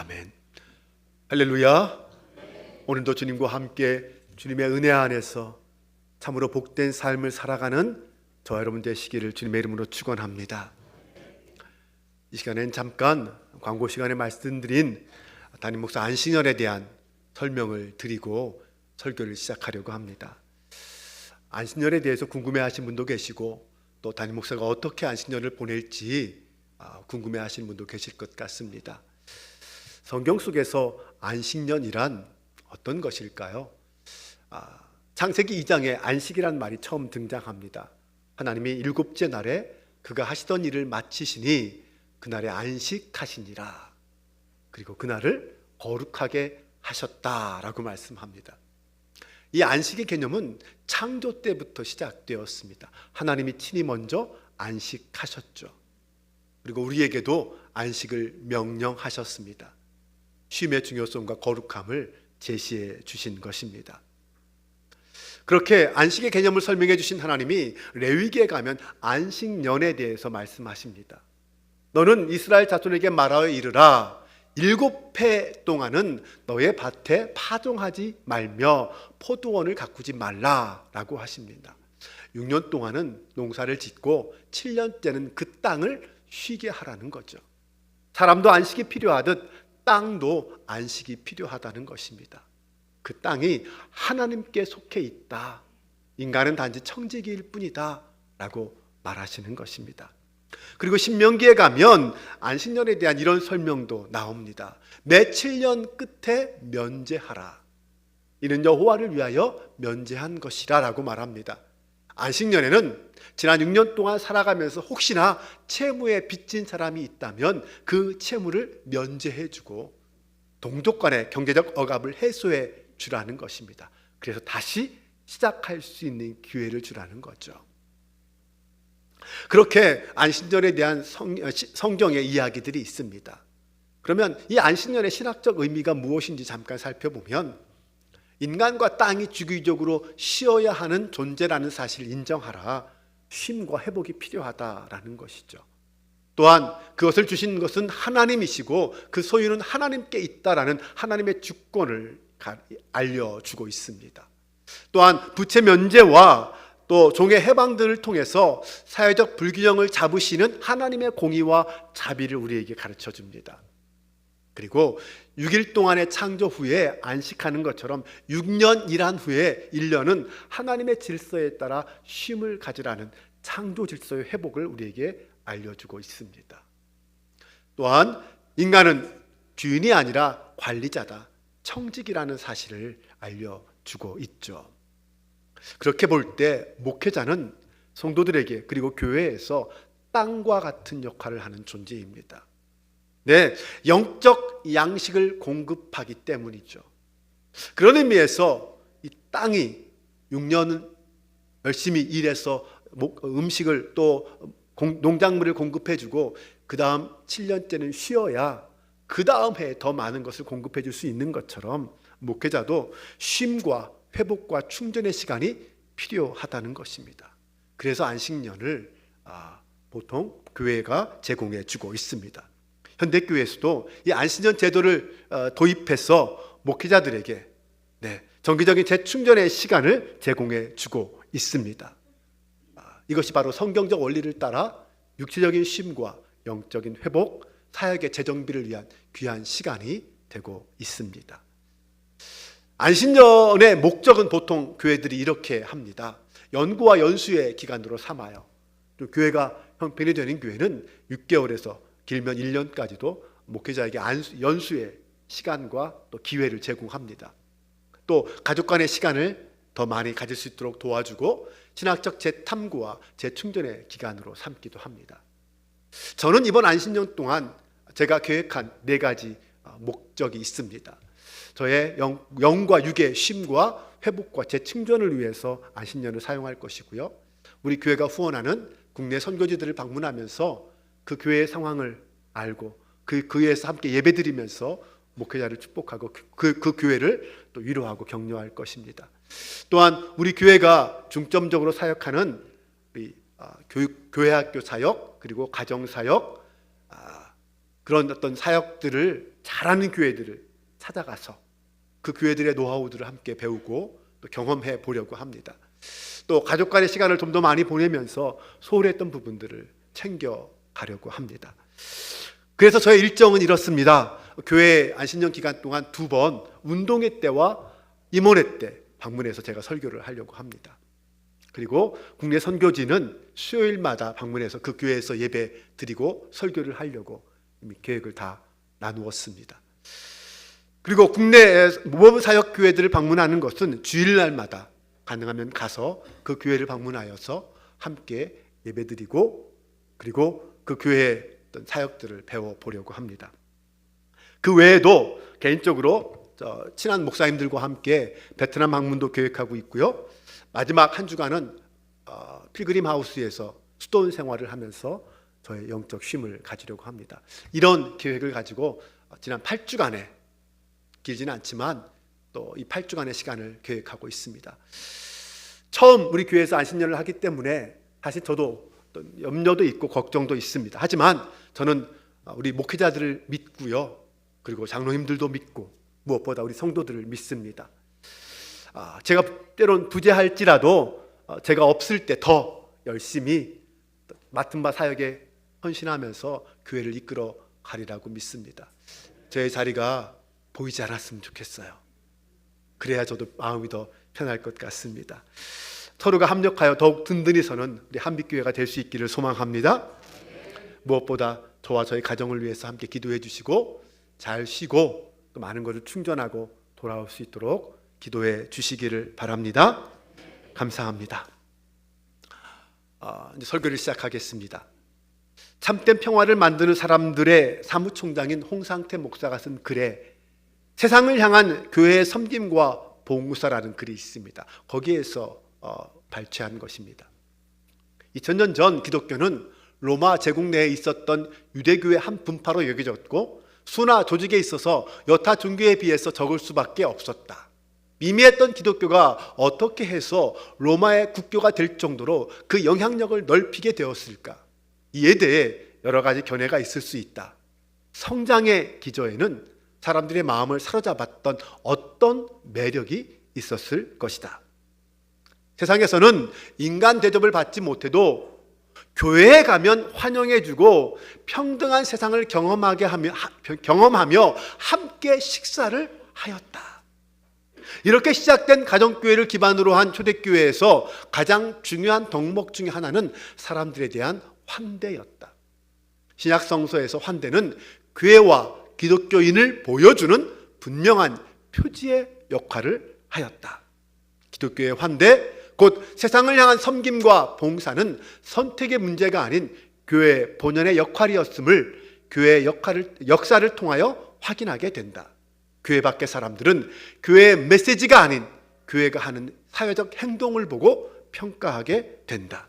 아멘. 할렐루야. 오늘도 주님과 함께 주님의 은혜 안에서 참으로 복된 삶을 살아가는 저와 여러분 되시기를 주님의 이름으로 축원합니다. 이 시간엔 잠깐 광고 시간에 말씀드린 담임 목사 안식년에 대한 설명을 드리고 설교를 시작하려고 합니다. 안식년에 대해서 궁금해하신 분도 계시고 또 담임 목사가 어떻게 안식년을 보낼지 궁금해하시는 분도 계실 것 같습니다. 성경 속에서 안식년이란 어떤 것일까요? 창세기 2장에 안식이란 말이 처음 등장합니다. 하나님이 일곱째 날에 그가 하시던 일을 마치시니 그날에 안식하시니라. 그리고 그날을 거룩하게 하셨다라고 말씀합니다. 이 안식의 개념은 창조 때부터 시작되었습니다. 하나님이 친히 먼저 안식하셨죠. 그리고 우리에게도 안식을 명령하셨습니다. 쉼의 중요성과 거룩함을 제시해 주신 것입니다. 그렇게 안식의 개념을 설명해 주신 하나님이 레위기에 가면 안식년에 대해서 말씀하십니다. 너는 이스라엘 자손에게 말하여 이르라. 7해 동안은 너의 밭에 파종하지 말며 포도원을 가꾸지 말라라고 하십니다. 6년 동안은 농사를 짓고 7년째는 그 땅을 쉬게 하라는 거죠. 사람도 안식이 필요하듯 땅도 안식이 필요하다는 것입니다. 그 땅이 하나님께 속해 있다. 인간은 단지 청지기일 뿐이다 라고 말하시는 것입니다. 그리고 신명기에 가면 안식년에 대한 이런 설명도 나옵니다. 매 7년 끝에 면제하라. 이는 여호와를 위하여 면제한 것이라 라고 말합니다. 안식년에는 지난 6년 동안 살아가면서 혹시나 채무에 빚진 사람이 있다면 그 채무를 면제해주고 동족 간의 경제적 억압을 해소해 주라는 것입니다. 그래서 다시 시작할 수 있는 기회를 주라는 거죠. 그렇게 안식년에 대한 성경의 이야기들이 있습니다. 그러면 이 안식년의 신학적 의미가 무엇인지 잠깐 살펴보면 인간과 땅이 주기적으로 쉬어야 하는 존재라는 사실을 인정하라. 쉼과 회복이 필요하다라는 것이죠. 또한 그것을 주신 것은 하나님이시고 그 소유는 하나님께 있다라는 하나님의 주권을 알려주고 있습니다. 또한 부채 면제와 또 종의 해방들을 통해서 사회적 불균형을 잡으시는 하나님의 공의와 자비를 우리에게 가르쳐 줍니다. 그리고 6일 동안의 창조 후에 안식하는 것처럼 6년 일한 후에 1년은 하나님의 질서에 따라 쉼을 가지라는 창조 질서의 회복을 우리에게 알려주고 있습니다. 또한 인간은 주인이 아니라 관리자다. 청직이라는 사실을 알려주고 있죠. 그렇게 볼 때 목회자는 성도들에게 그리고 교회에서 땅과 같은 역할을 하는 존재입니다. 네, 영적 양식을 공급하기 때문이죠. 그런 의미에서 이 땅이 6년은 열심히 일해서 음식을 또 농작물을 공급해주고 그 다음 7년째는 쉬어야 그 다음 해에 더 많은 것을 공급해 줄 수 있는 것처럼 목회자도 쉼과 회복과 충전의 시간이 필요하다는 것입니다. 그래서 안식년을 보통 교회가 제공해 주고 있습니다. 현대교회에서도 이 안식년 제도를 도입해서 목회자들에게 정기적인 재충전의 시간을 제공해 주고 있습니다. 이것이 바로 성경적 원리를 따라 육체적인 쉼과 영적인 회복, 사역의 재정비를 위한 귀한 시간이 되고 있습니다. 안식년의 목적은 보통 교회들이 이렇게 합니다. 연구와 연수의 기간으로 삼아요. 또 교회가 형편이 되는 교회는 6개월에서 길면 1년까지도 목회자에게 연수의 시간과 또 기회를 제공합니다. 또 가족 간의 시간을 더 많이 가질 수 있도록 도와주고 신학적 재탐구와 재충전의 기간으로 삼기도 합니다. 저는 이번 안식년 동안 제가 계획한 4가지 목적이 있습니다. 저의 영과 육의 쉼과 회복과 재충전을 위해서 안식년을 사용할 것이고요. 우리 교회가 후원하는 국내 선교지들을 방문하면서 그 교회의 상황을 알고 그 교회에서 함께 예배드리면서 목회자를 축복하고 그 교회를 또 위로하고 격려할 것입니다. 또한 우리 교회가 중점적으로 사역하는 교회학교 사역 그리고 가정사역 그런 어떤 사역들을 잘하는 교회들을 찾아가서 그 교회들의 노하우들을 함께 배우고 또 경험해 보려고 합니다. 또 가족 간의 시간을 좀 더 많이 보내면서 소홀했던 부분들을 챙겨 가려고 합니다. 그래서 저의 일정은 이렇습니다. 교회 안신년 기간 동안 2번 운동회 때와 임원회 때 방문해서 제가 설교를 하려고 합니다. 그리고 국내 선교지는 수요일마다 방문해서 그 교회에서 예배 드리고 설교를 하려고 이미 계획을 다 나누었습니다. 그리고 국내 모범사역교회들을 방문하는 것은 주일날마다 가능하면 가서 그 교회를 방문하여서 함께 예배드리고 그리고 그 교회의 어떤 사역들을 배워보려고 합니다. 그 외에도 개인적으로 친한 목사님들과 함께 베트남 방문도 계획하고 있고요. 마지막 한 주간은 필그림 하우스에서 수도원 생활을 하면서 저의 영적 쉼을 가지려고 합니다. 이런 계획을 가지고 지난 8주간에 길지는 않지만 또 이 8주간의 시간을 계획하고 있습니다. 처음 우리 교회에서 안신년을 하기 때문에 사실 저도 염려도 있고 걱정도 있습니다. 하지만 저는 우리 목회자들을 믿고요. 그리고 장로님들도 믿고 무엇보다 우리 성도들을 믿습니다. 제가 때론 부재할지라도 제가 없을 때 더 열심히 맡은 바 사역에 헌신하면서 교회를 이끌어 가리라고 믿습니다. 제 자리가 보이지 않았으면 좋겠어요. 그래야 저도 마음이 더 편할 것 같습니다. 서로가 합력하여 더욱 든든히 서는 우리 한빛교회가 될 수 있기를 소망합니다. 무엇보다 저와 저희 가정을 위해서 함께 기도해 주시고 잘 쉬고 또 많은 것을 충전하고 돌아올 수 있도록 기도해 주시기를 바랍니다. 감사합니다. 이제 설교를 시작하겠습니다. 참된 평화를 만드는 사람들의 사무총장인 홍상태 목사가 쓴 글에 세상을 향한 교회의 섬김과 봉사라는 글이 있습니다. 거기에서 발췌한 것입니다. 2000년 전 기독교는 로마 제국 내에 있었던 유대교의 한 분파로 여겨졌고 수나 조직에 있어서 여타 종교에 비해서 적을 수밖에 없었다. 미미했던 기독교가 어떻게 해서 로마의 국교가 될 정도로 그 영향력을 넓히게 되었을까? 이에 대해 여러 가지 견해가 있을 수 있다. 성장의 기저에는 사람들의 마음을 사로잡았던 어떤 매력이 있었을 것이다. 세상에서는 인간 대접을 받지 못해도 교회에 가면 환영해주고 평등한 세상을 경험하며 함께 식사를 하였다. 이렇게 시작된 가정교회를 기반으로 한 초대교회에서 가장 중요한 덕목 중에 하나는 사람들에 대한 환대였다. 신약 성서에서 환대는 교회와 기독교인을 보여주는 분명한 표지의 역할을 하였다. 기독교의 환대, 곧 세상을 향한 섬김과 봉사는 선택의 문제가 아닌 교회 본연의 역할이었음을 교회의 역사를 통하여 확인하게 된다. 교회 밖의 사람들은 교회의 메시지가 아닌 교회가 하는 사회적 행동을 보고 평가하게 된다.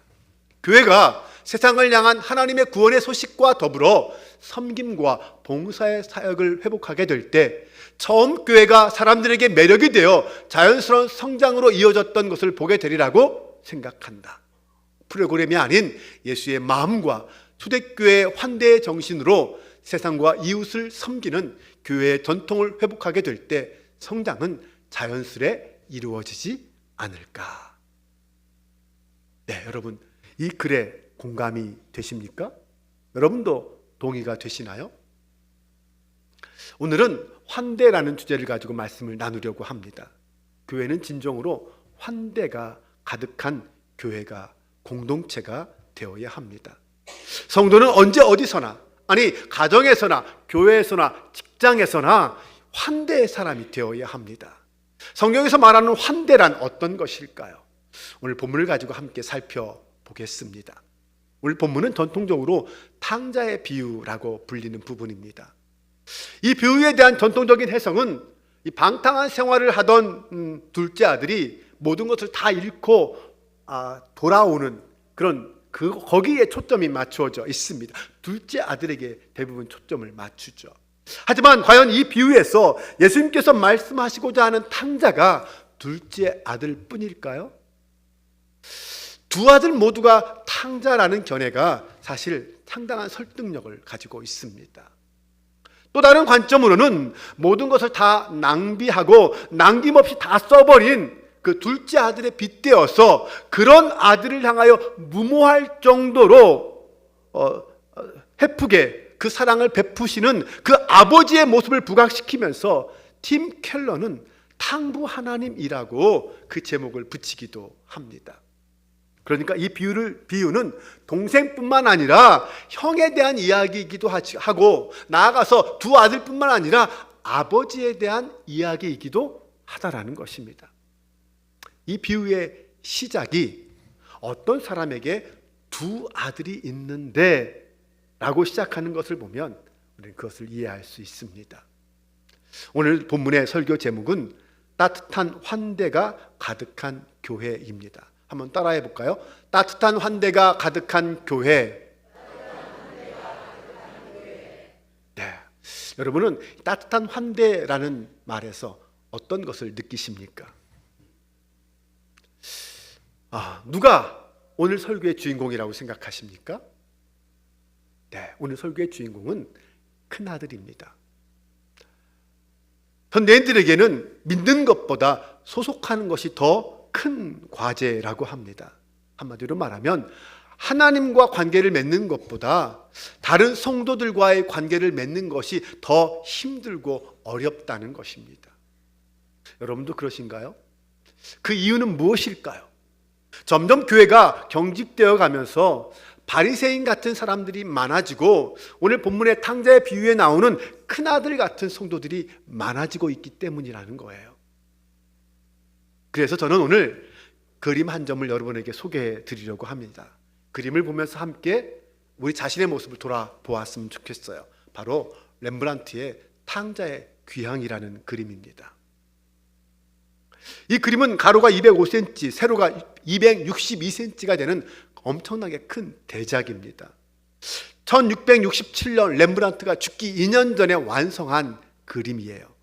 교회가 세상을 향한 하나님의 구원의 소식과 더불어 섬김과 봉사의 사역을 회복하게 될 때 처음 교회가 사람들에게 매력이 되어 자연스러운 성장으로 이어졌던 것을 보게 되리라고 생각한다. 프로그램이 아닌 예수의 마음과 초대교회의 환대의 정신으로 세상과 이웃을 섬기는 교회의 전통을 회복하게 될 때 성장은 자연스레 이루어지지 않을까. 네, 여러분 이 글에 공감이 되십니까? 여러분도 동의가 되시나요? 오늘은 환대라는 주제를 가지고 말씀을 나누려고 합니다. 교회는 진정으로 환대가 가득한 교회가 공동체가 되어야 합니다. 성도는 언제 어디서나 아니 가정에서나 교회에서나 직장에서나 환대의 사람이 되어야 합니다. 성경에서 말하는 환대란 어떤 것일까요? 오늘 본문을 가지고 함께 살펴보겠습니다. 오늘 본문은 전통적으로 탕자의 비유라고 불리는 부분입니다. 이 비유에 대한 전통적인 해석은 이 방탕한 생활을 하던 둘째 아들이 모든 것을 다 잃고 돌아오는 그런 거기에 초점이 맞추어져 있습니다. 둘째 아들에게 대부분 초점을 맞추죠. 하지만 과연 이 비유에서 예수님께서 말씀하시고자 하는 탕자가 둘째 아들 뿐일까요? 두 아들 모두가 탕자라는 견해가 사실 상당한 설득력을 가지고 있습니다. 또 다른 관점으로는 모든 것을 다 낭비하고 남김없이 다 써버린 그 둘째 아들에 빗대어서 그런 아들을 향하여 무모할 정도로 헤프게 그 사랑을 베푸시는 그 아버지의 모습을 부각시키면서 팀 켈러는 탕부 하나님이라고 그 제목을 붙이기도 합니다. 그러니까 이 비유는 동생뿐만 아니라 형에 대한 이야기이기도 하고, 나아가서 두 아들뿐만 아니라 아버지에 대한 이야기이기도 하다라는 것입니다. 이 비유의 시작이 어떤 사람에게 두 아들이 있는데 라고 시작하는 것을 보면 우리는 그것을 이해할 수 있습니다. 오늘 본문의 설교 제목은 따뜻한 환대가 가득한 교회입니다. 한번 따라해 볼까요? 따뜻한 환대가 가득한 교회. 네. 여러분은 따뜻한 환대라는 말에서 어떤 것을 느끼십니까? 누가 오늘 설교의 주인공이라고 생각하십니까? 네, 오늘 설교의 주인공은 큰아들입니다. 현대인들에게는 믿는 것보다 소속하는 것이 더 큰 과제라고 합니다. 한마디로 말하면 하나님과 관계를 맺는 것보다 다른 성도들과의 관계를 맺는 것이 더 힘들고 어렵다는 것입니다. 여러분도 그러신가요? 그 이유는 무엇일까요? 점점 교회가 경직되어 가면서 바리새인 같은 사람들이 많아지고 오늘 본문의 탕자의 비유에 나오는 큰아들 같은 성도들이 많아지고 있기 때문이라는 거예요. 그래서 저는 오늘 그림 한 점을 여러분에게 소개해 드리려고 합니다. 그림을 보면서 함께 우리 자신의 모습을 돌아보았으면 좋겠어요. 바로 렘브란트의 탕자의 귀향이라는 그림입니다. 이 그림은 가로가 205cm, 세로가 262cm가 되는 엄청나게 큰 대작입니다. 1667년 렘브란트가 죽기 2년 전에 완성한 그림이에요.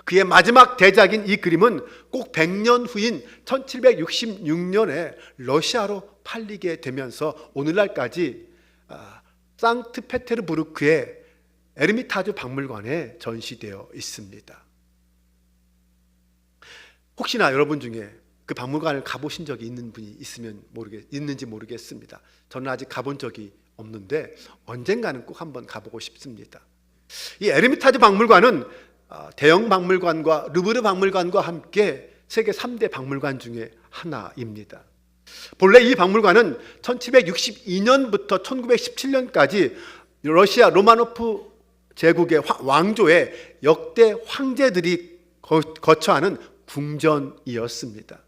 그의 마지막 대작인 이 그림은 꼭 100년 후인 1766년에 러시아로 팔리게 되면서 오늘날까지 상트페테르부르크의 에르미타주 박물관에 전시되어 있습니다. 혹시나 여러분 중에 그 박물관을 가보신 적이 있는 분이 있는지 모르겠습니다. 저는 아직 가본 적이 없는데 언젠가는 꼭 한번 가보고 싶습니다. 이 에르미타주 박물관은 대형 박물관과 루브르 박물관과 함께 세계 3대 박물관 중에 하나입니다. 본래 이 박물관은 1762년부터 1917년까지 러시아 로마노프 제국의 왕조의 역대 황제들이 거처하는 궁전이었습니다.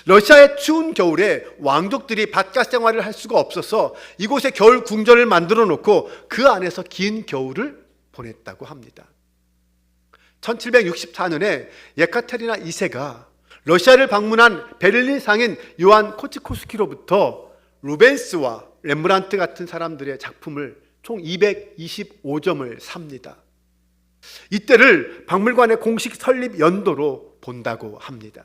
러시아의 추운 겨울에 왕족들이 바깥 생활을 할 수가 없어서 이곳에 겨울 궁전을 만들어 놓고 그 안에서 긴 겨울을 보냈다고 합니다. 1764년에 예카테리나 2세가 러시아를 방문한 베를린 상인 요한 코츠코스키로부터 루벤스와 렘브란트 같은 사람들의 작품을 총 225점을 삽니다. 이때를 박물관의 공식 설립 연도로 본다고 합니다.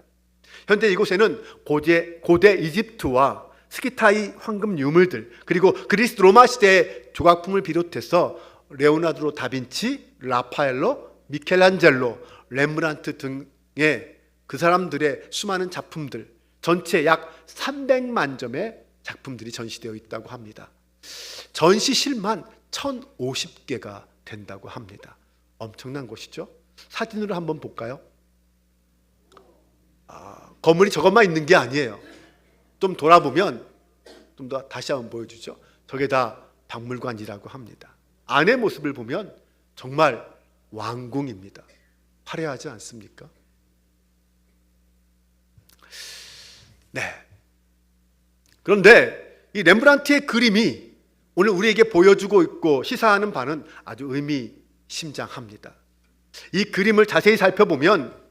현재 이곳에는 고대 이집트와 스키타이 황금 유물들, 그리고 그리스 로마 시대의 조각품을 비롯해서 레오나르도 다빈치, 라파엘로, 미켈란젤로, 렘브란트 등의 그 사람들의 수많은 작품들, 전체 약 300만 점의 작품들이 전시되어 있다고 합니다. 전시실만 1050개가 된다고 합니다. 엄청난 곳이죠. 사진으로 한번 볼까요? 건물이 저것만 있는 게 아니에요. 좀 돌아보면 좀 더 다시 한번 보여주죠. 저게 다 박물관이라고 합니다. 안의 모습을 보면 정말 왕궁입니다. 화려하지 않습니까? 네. 그런데 이 렘브란트의 그림이 오늘 우리에게 보여주고 있고 시사하는 바는 아주 의미심장합니다. 이 그림을 자세히 살펴보면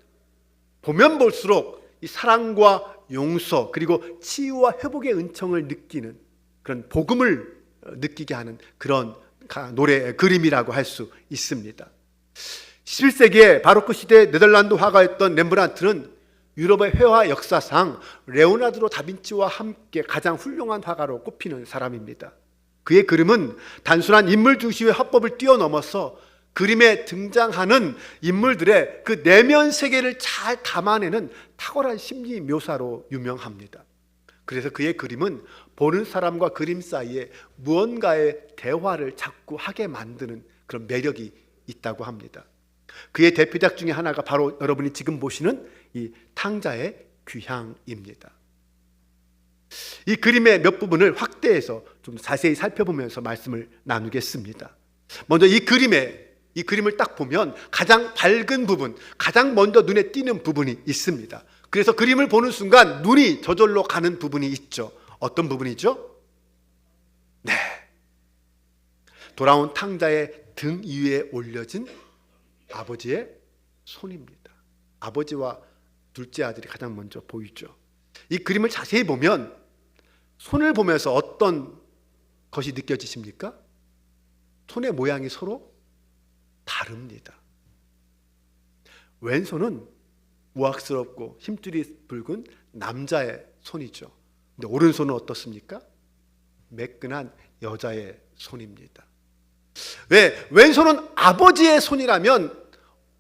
볼수록 이 사랑과 용서 그리고 치유와 회복의 은총을 느끼는 그런 복음을 느끼게 하는 그런 노래의 그림이라고 할 수 있습니다. 11세기에 바로크 시대 네덜란드 화가였던 렘브란트는 유럽의 회화 역사상 레오나르도 다빈치와 함께 가장 훌륭한 화가로 꼽히는 사람입니다. 그의 그림은 단순한 인물 중심의 화법을 뛰어넘어서 그림에 등장하는 인물들의 그 내면 세계를 잘 담아내는 탁월한 심리 묘사로 유명합니다. 그래서 그의 그림은 보는 사람과 그림 사이에 무언가의 대화를 자꾸 하게 만드는 그런 매력이 있다고 합니다. 그의 대표작 중에 하나가 바로 여러분이 지금 보시는 이 탕자의 귀향입니다. 이 그림의 몇 부분을 확대해서 좀 자세히 살펴보면서 말씀을 나누겠습니다. 먼저 이 그림을 딱 보면 가장 밝은 부분, 가장 먼저 눈에 띄는 부분이 있습니다. 그래서 그림을 보는 순간 눈이 저절로 가는 부분이 있죠. 어떤 부분이죠? 네, 돌아온 탕자의 등 위에 올려진 아버지의 손입니다. 아버지와 둘째 아들이 가장 먼저 보이죠. 이 그림을 자세히 보면 손을 보면서 어떤 것이 느껴지십니까? 손의 모양이 서로 다릅니다. 왼손은 우악스럽고 힘줄이 붉은 남자의 손이죠. 근데 오른손은 어떻습니까? 매끈한 여자의 손입니다. 왜? 왼손은 아버지의 손이라면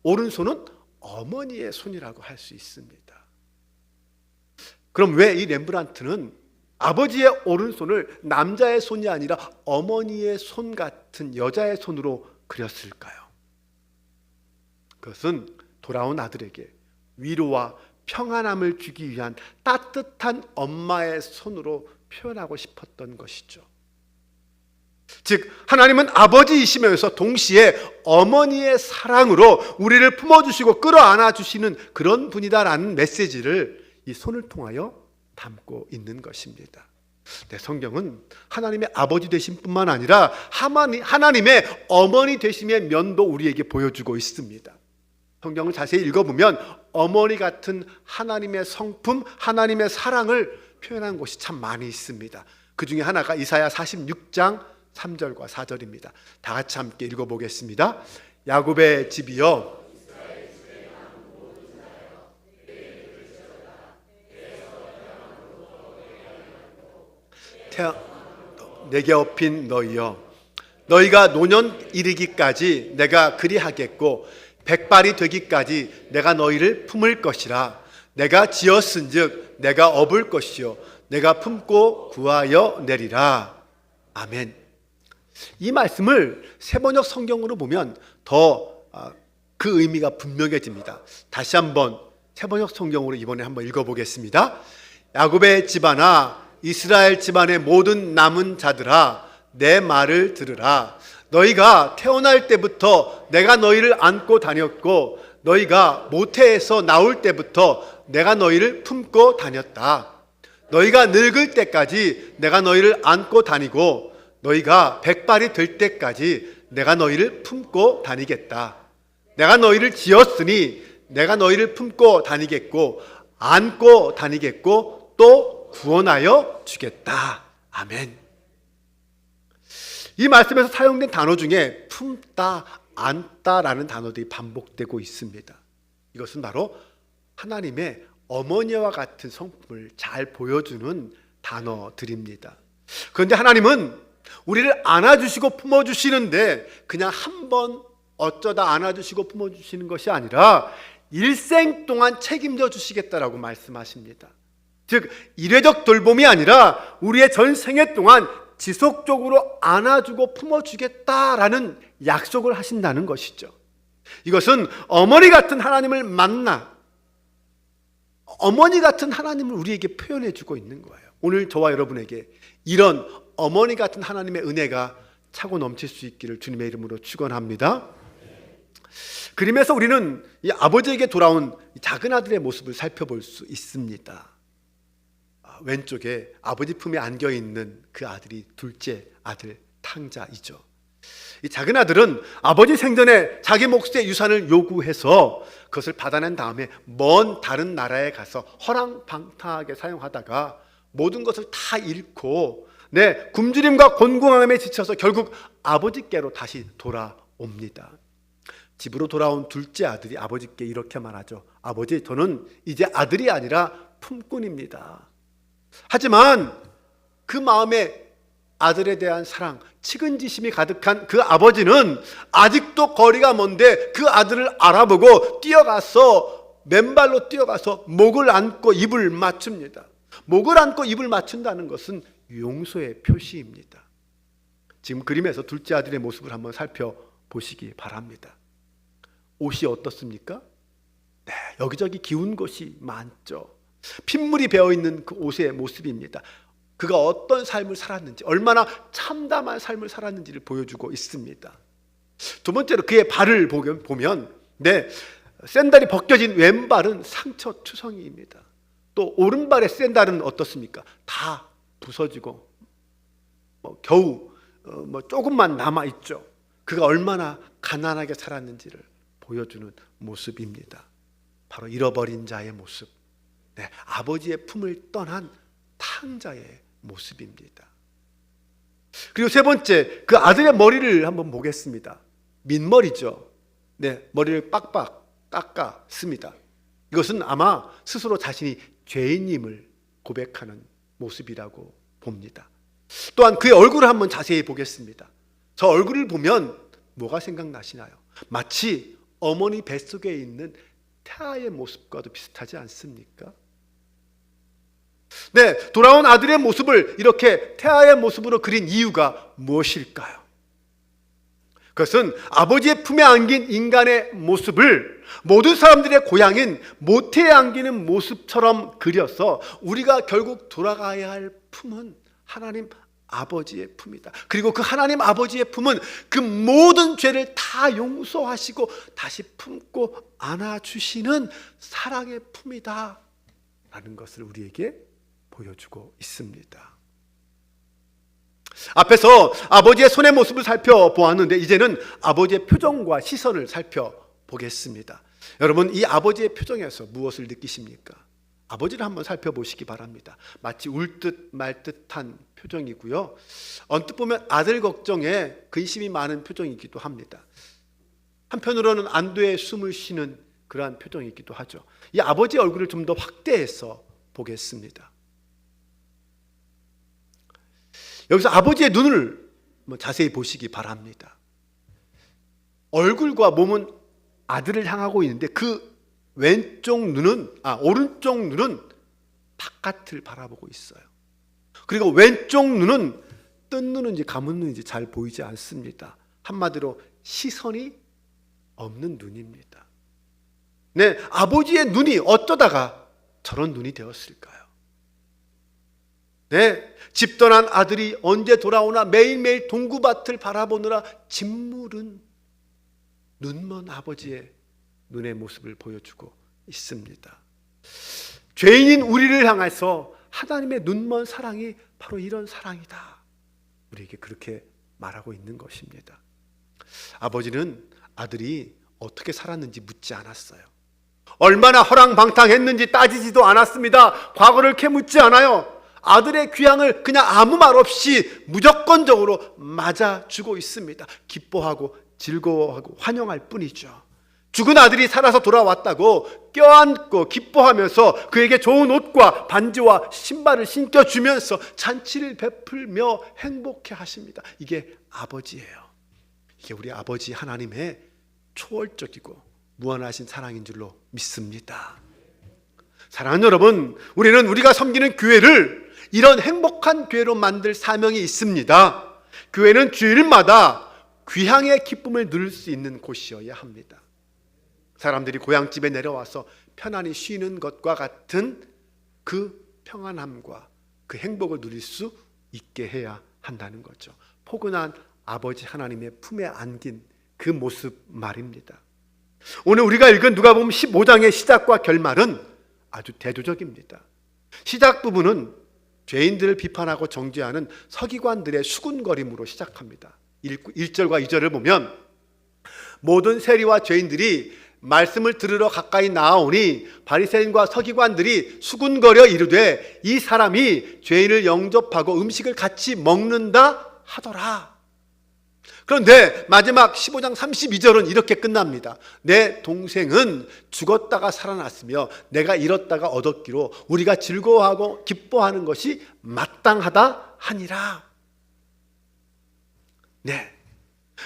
오른손은 어머니의 손이라고 할 수 있습니다. 그럼 왜 이 렘브란트는 아버지의 오른손을 남자의 손이 아니라 어머니의 손 같은 여자의 손으로 그렸을까요? 그것은 돌아온 아들에게 위로와 평안함을 주기 위한 따뜻한 엄마의 손으로 표현하고 싶었던 것이죠. 즉 하나님은 아버지이시면서 동시에 어머니의 사랑으로 우리를 품어주시고 끌어안아 주시는 그런 분이다라는 메시지를 이 손을 통하여 담고 있는 것입니다. 네, 성경은 하나님의 아버지 되심 뿐만 아니라 하나님의 어머니 되심의 면도 우리에게 보여주고 있습니다. 성경을 자세히 읽어보면 어머니 같은 하나님의 성품, 하나님의 사랑을 표현한 곳이 참 많이 있습니다. 그 중에 하나가 이사야 46장 3절과 4절입니다. 다 같이 함께 읽어보겠습니다. 야곱의 집이여 내게 업힌 너희여, 너희가 노년 이르기까지 내가 그리하겠고 백발이 되기까지 내가 너희를 품을 것이라. 내가 지었은즉 내가 업을 것이요 내가 품고 구하여 내리라. 아멘. 이 말씀을 세번역 성경으로 보면 더 그 의미가 분명해집니다. 다시 한번 세번역 성경으로 이번에 한번 읽어보겠습니다. 야곱의 집안아, 이스라엘 집안의 모든 남은 자들아, 내 말을 들으라. 너희가 태어날 때부터 내가 너희를 안고 다녔고 너희가 모태에서 나올 때부터 내가 너희를 품고 다녔다. 너희가 늙을 때까지 내가 너희를 안고 다니고 너희가 백발이 될 때까지 내가 너희를 품고 다니겠다. 내가 너희를 지었으니 내가 너희를 품고 다니겠고 안고 다니겠고 또 구원하여 주겠다. 아멘. 이 말씀에서 사용된 단어 중에 품다, 안다라는 단어들이 반복되고 있습니다. 이것은 바로 하나님의 어머니와 같은 성품을 잘 보여주는 단어들입니다. 그런데 하나님은 우리를 안아주시고 품어주시는데 그냥 한 번 어쩌다 안아주시고 품어주시는 것이 아니라 일생 동안 책임져 주시겠다라고 말씀하십니다. 즉 일회적 돌봄이 아니라 우리의 전생애 동안 지속적으로 안아주고 품어주겠다라는 약속을 하신다는 것이죠. 이것은 어머니 같은 하나님을 만나 어머니 같은 하나님을 우리에게 표현해 주고 있는 거예요. 오늘 저와 여러분에게 이런 어머니 같은 하나님의 은혜가 차고 넘칠 수 있기를 주님의 이름으로 축원합니다. 그림에서 우리는 이 아버지에게 돌아온 작은 아들의 모습을 살펴볼 수 있습니다. 왼쪽에 아버지 품에 안겨있는 그 아들이 둘째 아들 탕자이죠. 이 작은 아들은 아버지 생전에 자기 몫의 유산을 요구해서 그것을 받아낸 다음에 먼 다른 나라에 가서 허랑방탕하게 사용하다가 모든 것을 다 잃고 굶주림과 곤궁함에 지쳐서 결국 아버지께로 다시 돌아옵니다. 집으로 돌아온 둘째 아들이 아버지께 이렇게 말하죠. 아버지, 저는 이제 아들이 아니라 품꾼입니다. 하지만 그 마음에 아들에 대한 사랑, 측은지심이 가득한 그 아버지는 아직도 거리가 먼데 그 아들을 알아보고 맨발로 뛰어가서 목을 안고 입을 맞춥니다. 목을 안고 입을 맞춘다는 것은 용서의 표시입니다. 지금 그림에서 둘째 아들의 모습을 한번 살펴보시기 바랍니다. 옷이 어떻습니까? 네, 여기저기 기운 곳이 많죠. 핏물이 배어있는 그 옷의 모습입니다. 그가 어떤 삶을 살았는지, 얼마나 참담한 삶을 살았는지를 보여주고 있습니다. 두 번째로 그의 발을 보면 샌들이 벗겨진 왼발은 상처투성이입니다. 또 오른발의 샌들은 어떻습니까? 다 부서지고 겨우 조금만 남아있죠. 그가 얼마나 가난하게 살았는지를 보여주는 모습입니다. 바로 잃어버린 자의 모습, 아버지의 품을 떠난 탕자의 모습입니다. 그리고 세 번째, 그 아들의 머리를 한번 보겠습니다. 민머리죠. 머리를 빡빡 깎았습니다. 이것은 아마 스스로 자신이 죄인임을 고백하는 모습이라고 봅니다. 또한 그의 얼굴을 한번 자세히 보겠습니다. 저 얼굴을 보면 뭐가 생각나시나요? 마치 어머니 뱃속에 있는 태아의 모습과도 비슷하지 않습니까? 돌아온 아들의 모습을 이렇게 태아의 모습으로 그린 이유가 무엇일까요? 그것은 아버지의 품에 안긴 인간의 모습을 모든 사람들의 고향인 모태에 안기는 모습처럼 그려서 우리가 결국 돌아가야 할 품은 하나님 아버지의 품이다. 그리고 그 하나님 아버지의 품은 그 모든 죄를 다 용서하시고 다시 품고 안아주시는 사랑의 품이다 라는 것을 우리에게 보여주고 있습니다. 앞에서 아버지의 손의 모습을 살펴보았는데 이제는 아버지의 표정과 시선을 살펴보겠습니다. 여러분, 이 아버지의 표정에서 무엇을 느끼십니까? 아버지를 한번 살펴보시기 바랍니다. 마치 울 듯 말 듯한 표정이고요. 언뜻 보면 아들 걱정에 근심이 많은 표정이기도 합니다. 한편으로는 안도의 숨을 쉬는 그러한 표정이기도 하죠. 이 아버지의 얼굴을 좀 더 확대해서 보겠습니다. 여기서 아버지의 눈을 자세히 보시기 바랍니다. 얼굴과 몸은 아들을 향하고 있는데 그 오른쪽 눈은 바깥을 바라보고 있어요. 그리고 왼쪽 눈은 뜬 눈인지 감은 눈인지 잘 보이지 않습니다. 한마디로 시선이 없는 눈입니다. 아버지의 눈이 어쩌다가 저런 눈이 되었을까요? 집 떠난 아들이 언제 돌아오나 매일매일 동구밭을 바라보느라 짓무른 눈먼 아버지의 눈의 모습을 보여주고 있습니다. 죄인인 우리를 향해서 하나님의 눈먼 사랑이 바로 이런 사랑이다. 우리에게 그렇게 말하고 있는 것입니다. 아버지는 아들이 어떻게 살았는지 묻지 않았어요. 얼마나 허랑방탕했는지 따지지도 않았습니다. 과거를 캐묻지 않아요. 아들의 귀향을 그냥 아무 말 없이 무조건적으로 맞아주고 있습니다. 기뻐하고 즐거워하고 환영할 뿐이죠. 죽은 아들이 살아서 돌아왔다고 껴안고 기뻐하면서 그에게 좋은 옷과 반지와 신발을 신겨주면서 잔치를 베풀며 행복해 하십니다. 이게 아버지예요. 이게 우리 아버지 하나님의 초월적이고 무한하신 사랑인 줄로 믿습니다. 사랑하는 여러분, 우리는 우리가 섬기는 교회를 이런 행복한 교회로 만들 사명이 있습니다. 교회는 주일마다 귀향의 기쁨을 누릴 수 있는 곳이어야 합니다. 사람들이 고향집에 내려와서 편안히 쉬는 것과 같은 그 평안함과 그 행복을 누릴 수 있게 해야 한다는 거죠. 포근한 아버지 하나님의 품에 안긴 그 모습 말입니다. 오늘 우리가 읽은 누가복음 15장의 시작과 결말은 아주 대조적입니다. 시작 부분은 죄인들을 비판하고 정죄하는 서기관들의 수군거림으로 시작합니다. 1절과 2절을 보면 모든 세리와 죄인들이 말씀을 들으러 가까이 나아오니 바리새인과 서기관들이 수군거려 이르되 이 사람이 죄인을 영접하고 음식을 같이 먹는다 하더라. 그런데 마지막 15장 32절은 이렇게 끝납니다. 내 동생은 죽었다가 살아났으며 내가 잃었다가 얻었기로 우리가 즐거워하고 기뻐하는 것이 마땅하다 하니라. 네.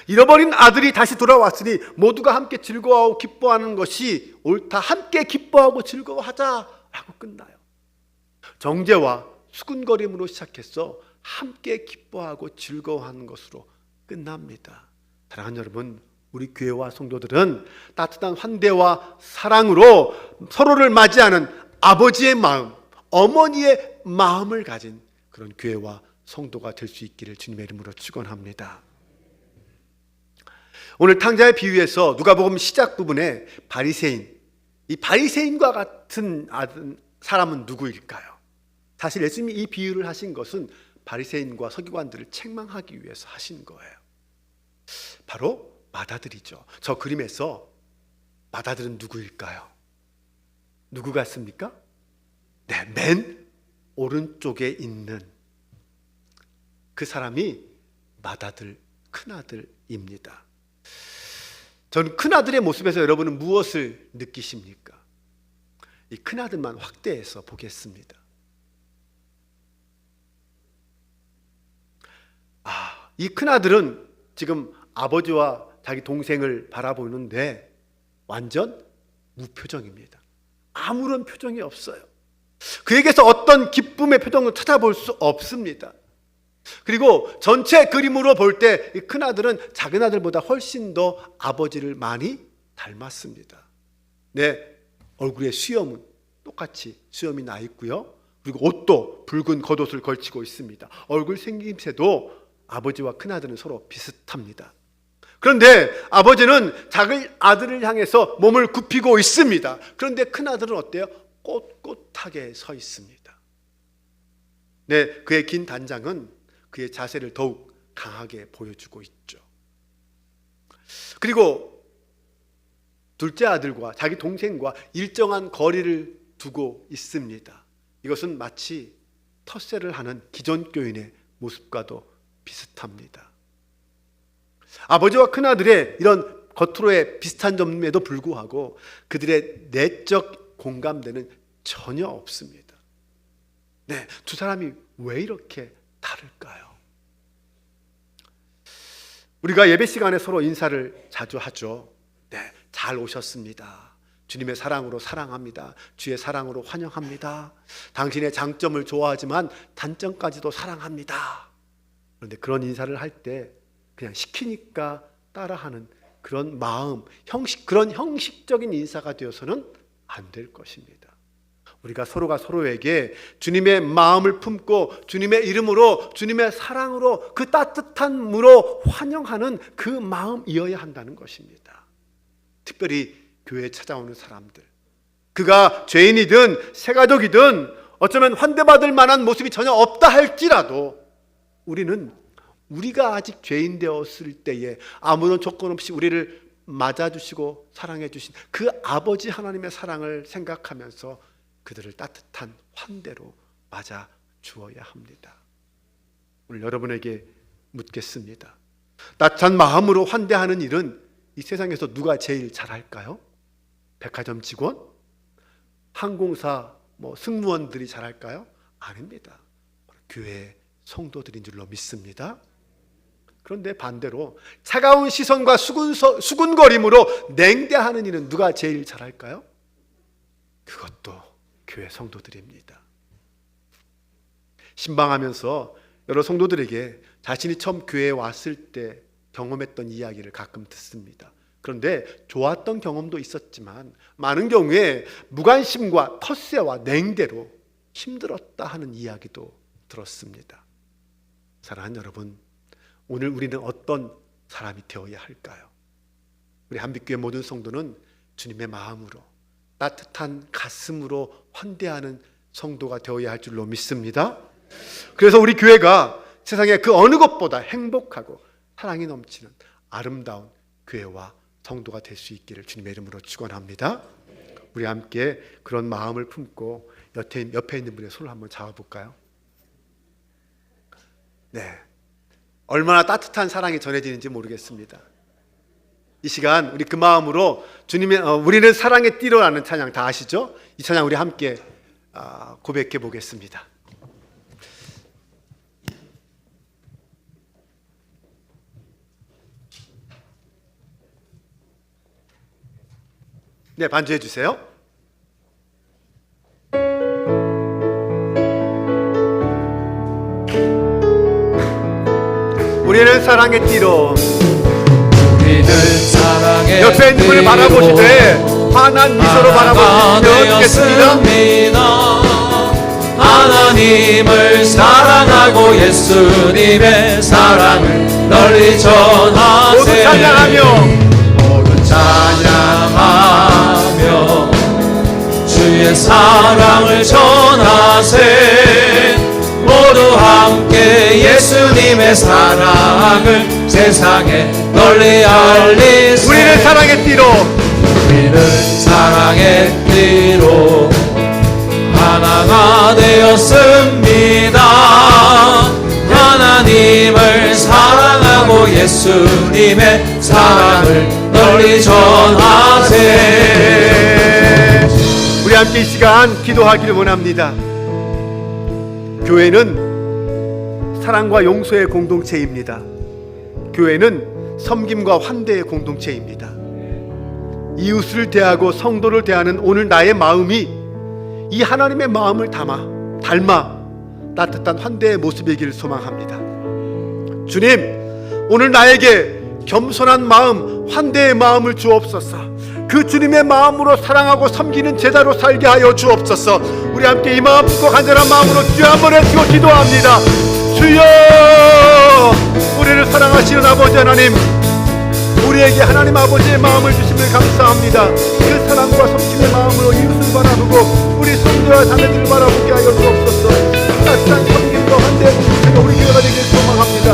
잃어버린 아들이 다시 돌아왔으니 모두가 함께 즐거워하고 기뻐하는 것이 옳다. 함께 기뻐하고 즐거워하자라고 끝나요. 정죄와 수군거림으로 시작해서 함께 기뻐하고 즐거워하는 것으로 끝납니다. 사랑하는 여러분, 우리 교회와 성도들은 따뜻한 환대와 사랑으로 서로를 맞이하는 아버지의 마음, 어머니의 마음을 가진 그런 교회와 성도가 될 수 있기를 주님의 이름으로 축원합니다. 오늘 탕자의 비유에서 누가복음 시작 부분에 바리새인, 이 바리새인과 같은 사람은 누구일까요? 사실 예수님이 이 비유를 하신 것은 바리새인과 서기관들을 책망하기 위해서 하신 거예요. 바로 맏아들이죠. 저 그림에서 맏아들은 누구일까요? 누구 같습니까? 네, 맨 오른쪽에 있는 그 사람이 맏아들, 큰아들입니다. 저는 큰아들의 모습에서 여러분은 무엇을 느끼십니까? 이 큰아들만 확대해서 보겠습니다. 이 큰아들은 지금 아버지와 자기 동생을 바라보는데 완전 무표정입니다. 아무런 표정이 없어요. 그에게서 어떤 기쁨의 표정을 찾아볼 수 없습니다. 그리고 전체 그림으로 볼 때 이 큰아들은 작은아들보다 훨씬 더 아버지를 많이 닮았습니다. 네, 얼굴에 수염은 똑같이 수염이 나 있고요. 그리고 옷도 붉은 겉옷을 걸치고 있습니다. 얼굴 생김새도 아버지와 큰아들은 서로 비슷합니다. 그런데 아버지는 작은 아들을 향해서 몸을 굽히고 있습니다. 그런데 큰아들은 어때요? 꼿꼿하게 서 있습니다. 네, 그의 긴 단장은 그의 자세를 더욱 강하게 보여주고 있죠. 그리고 둘째 아들과 자기 동생과 일정한 거리를 두고 있습니다. 이것은 마치 텃세를 하는 기존교인의 모습과도 비슷합니다. 아버지와 큰아들의 이런 겉으로의 비슷한 점에도 불구하고 그들의 내적 공감대는 전혀 없습니다. 네, 두 사람이 왜 이렇게 다를까요? 우리가 예배 시간에 서로 인사를 자주 하죠. 네, 잘 오셨습니다. 주님의 사랑으로 사랑합니다. 주의 사랑으로 환영합니다. 당신의 장점을 좋아하지만 단점까지도 사랑합니다. 그런데 그런 인사를 할 때 그냥 시키니까 따라하는 그런 마음, 그런 형식적인 인사가 되어서는 안 될 것입니다. 우리가 서로가 서로에게 주님의 마음을 품고 주님의 이름으로, 주님의 사랑으로, 그 따뜻함으로 환영하는 그 마음이어야 한다는 것입니다. 특별히 교회에 찾아오는 사람들, 그가 죄인이든 새가족이든 어쩌면 환대받을 만한 모습이 전혀 없다 할지라도 우리는 우리가 아직 죄인 되었을 때에 아무런 조건 없이 우리를 맞아주시고 사랑해 주신 그 아버지 하나님의 사랑을 생각하면서 그들을 따뜻한 환대로 맞아 주어야 합니다. 오늘 여러분에게 묻겠습니다. 따뜻한 마음으로 환대하는 일은 이 세상에서 누가 제일 잘할까요? 백화점 직원? 항공사 승무원들이 잘할까요? 아닙니다. 교회 성도들인 줄로 믿습니다. 그런데 반대로 차가운 시선과 수군거림으로 냉대하는 일은 누가 제일 잘할까요? 그것도 교회 성도들입니다. 신방하면서 여러 성도들에게 자신이 처음 교회에 왔을 때 경험했던 이야기를 가끔 듣습니다. 그런데 좋았던 경험도 있었지만 많은 경우에 무관심과 텃세와 냉대로 힘들었다 하는 이야기도 들었습니다. 사랑하는 여러분, 오늘 우리는 어떤 사람이 되어야 할까요? 우리 한빛교회 모든 성도는 주님의 마음으로, 따뜻한 가슴으로 환대하는 성도가 되어야 할 줄로 믿습니다. 그래서 우리 교회가 세상의 그 어느 것보다 행복하고 사랑이 넘치는 아름다운 교회와 성도가 될 수 있기를 주님의 이름으로 축원합니다. 우리 함께 그런 마음을 품고 옆에 있는 분의 손을 한번 잡아볼까요? 네, 얼마나 따뜻한 사랑이 전해지는지 모르겠습니다. 이 시간 우리 그 마음으로 주님의 우리는 사랑의 띠로라는 찬양 다 아시죠? 이 찬양 우리 함께 고백해 보겠습니다. 네, 반주해 주세요. 우리는 사랑의 띠로, 우리는 사랑의 옆에 있는 분을 바라보시되 환한 미소로 바라보시며 듣겠습니다. 하나님을 사랑하고 예수님의 사랑을 널리 모두 전하세. 찬양하며 모두 찬양하며 주의 사랑을 전하세. 모두 함께 예수님의 사랑을 세상에 널리 알리세. 우리는 사랑의 띠로, 우리는 사랑의 띠로 하나가 되었습니다. 하나님을 사랑하고 예수님의 사랑을 널리 전하세. 우리 함께 이 시간 기도하기를 원합니다. 교회는 사랑과 용서의 공동체입니다. 교회는 섬김과 환대의 공동체입니다. 이웃을 대하고 성도를 대하는 오늘 나의 마음이 이 하나님의 마음을 닮아 따뜻한 환대의 모습이길 소망합니다. 주님, 오늘 나에게 겸손한 마음, 환대의 마음을 주옵소서. 그 주님의 마음으로 사랑하고 섬기는 제자로 살게 하여 주옵소서. 우리 함께 이 마음 품고 간절한 마음으로 주여 한번 외치고 기도합니다. 주여, 우리를 사랑하시는 아버지 하나님, 우리에게 하나님 아버지의 마음을 주심을 감사합니다. 그 사랑과 섬김의 마음으로 이웃을 바라보고 우리 성도와 자매들을 바라보게 하여 주옵소서. 따뜻한 섬김과 환대의 공동체가 우리 교회가 되길 소망합니다.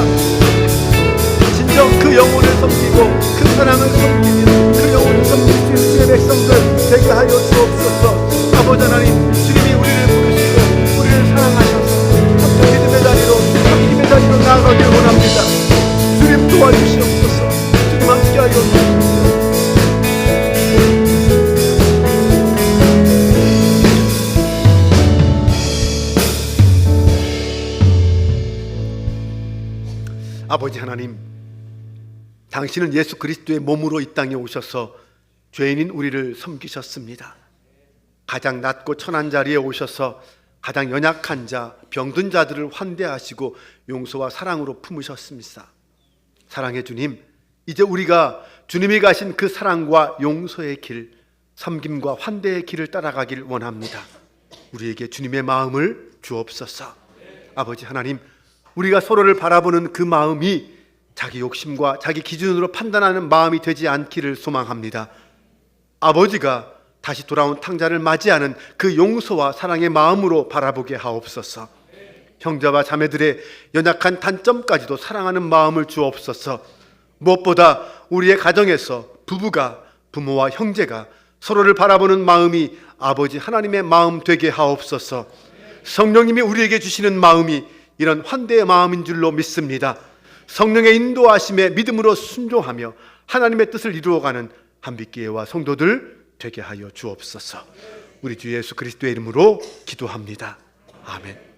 진정 그 영혼을 섬기고 그 사랑을 섬기는 그 영혼을 섬길 수 있는 주의 백성들 되게 하여 주옵소서. 아버지 하나님, 주님이 우리를 부르시고 우리를 사랑하셔서 참된 믿음의 자리로, 섬김의 자리로 나아가길 원합니다. 주님 도와주시옵소서. 주님 함께하여 주옵소서. 아버지 하나님, 당신은 예수 그리스도의 몸으로 이 땅에 오셔서 죄인인 우리를 섬기셨습니다. 가장 낮고 천한 자리에 오셔서 가장 연약한 자, 병든 자들을 환대하시고 용서와 사랑으로 품으셨습니다. 사랑의 주님, 이제 우리가 주님이 가신 그 사랑과 용서의 길, 섬김과 환대의 길을 따라가길 원합니다. 우리에게 주님의 마음을 주옵소서. 아버지 하나님, 우리가 서로를 바라보는 그 마음이 자기 욕심과 자기 기준으로 판단하는 마음이 되지 않기를 소망합니다. 아버지가 다시 돌아온 탕자를 맞이하는 그 용서와 사랑의 마음으로 바라보게 하옵소서. 형제와 자매들의 연약한 단점까지도 사랑하는 마음을 주옵소서. 무엇보다 우리의 가정에서 부부가, 부모와 형제가 서로를 바라보는 마음이 아버지 하나님의 마음 되게 하옵소서. 성령님이 우리에게 주시는 마음이 이런 환대의 마음인 줄로 믿습니다. 성령의 인도하심에 믿음으로 순종하며 하나님의 뜻을 이루어가는 한빛교회와 성도들 되게 하여 주옵소서. 우리 주 예수 그리스도의 이름으로 기도합니다. 아멘.